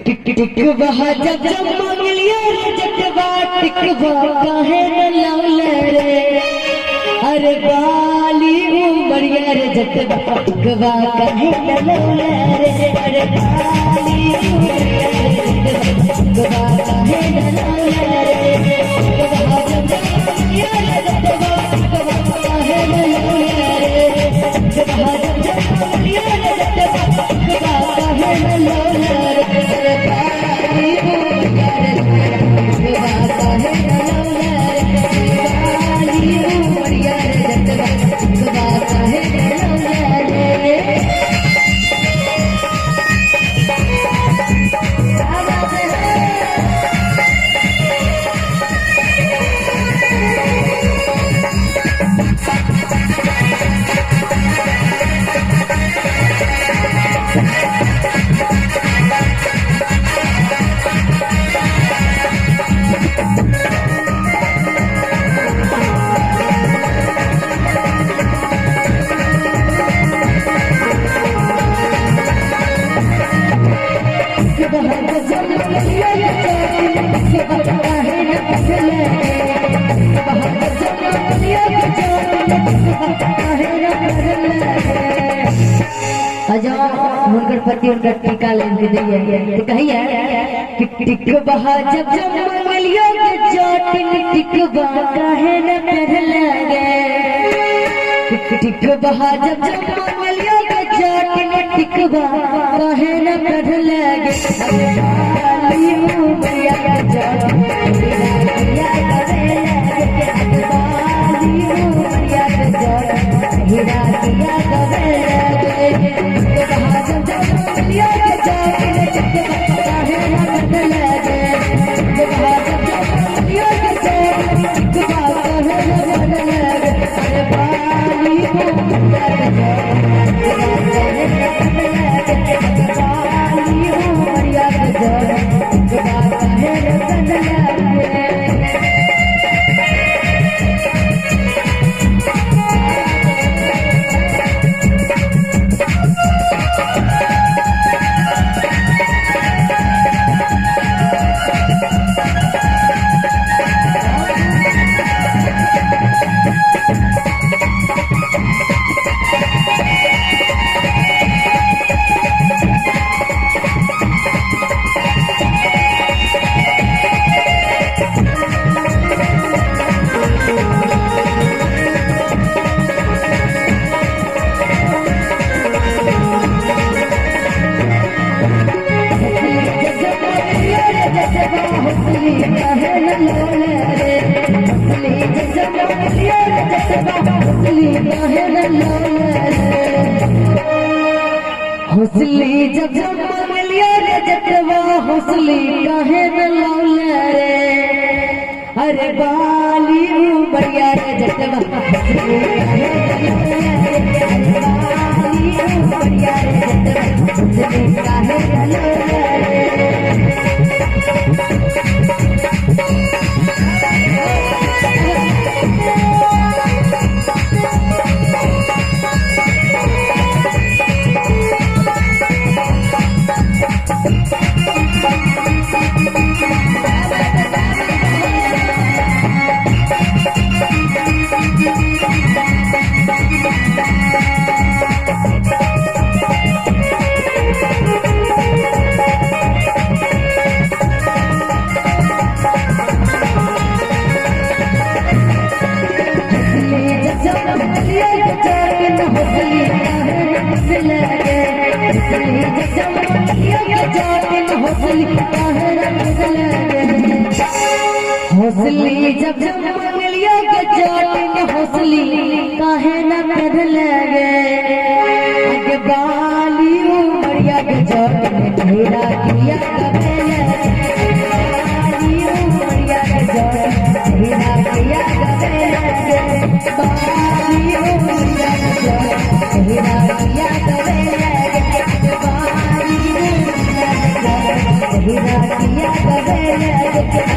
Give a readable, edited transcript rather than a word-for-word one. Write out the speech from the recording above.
टिक टिक बहा जब जब मंगलिया रे जटवा टिकवा काहे न लौले रे। अरे बाली उमरिया रे जटवा टिकवा काहे न लौले रे। अरे बाली उमरिया रे जटवा काहे न लौले रे। बहा जब जब मंगलिया रे जटवा टिकवा काहे न लौले रे। बहा जब जब मंगलिया रे जटवा टिकवा काहे न लौले रे। गणपति उनका टीका लेके दिए तो कहिए टिक टिक बहा जब जब मंगलियों के चोटिन टिक काहे न कर लगे। टिक टिक बहा जब जब मंगलियों के चोटिन टिक काहे न कर लगे। बाली उमरिया के चोटिन हीरा किया करे लगे। बहा जब जब मंगलियों के चोटिन टिक काहे न कर लगे। बहा जब जब मंगलियों के चोटिन टिक काहे न कर लगे। अरे बाली उमरिया के चोटिन बाली उमरिया के चोटिन काहे न कर लगे। हौसली जब जब मंगलिया रे जटवा हौसली काहे न लौले रे। अरे बाली उमरिया रे जटवा हौसली काहे न लौले रे। बाली उमरिया रे जटवा हौसली काहे न लौले रे। हौसली जब जब मंगलियों के चोटिन हौसली काहे न कर लगे। आगे बाली उमरिया के चोटिन हीरा किया करे लगे। बाली उमरिया के चोटिन हीरा किया करे लगे। बाली उमरिया के चोटिन हीरा किया करे लगे। बाली उमरिया के चोटिन हीरा किया करे लगे।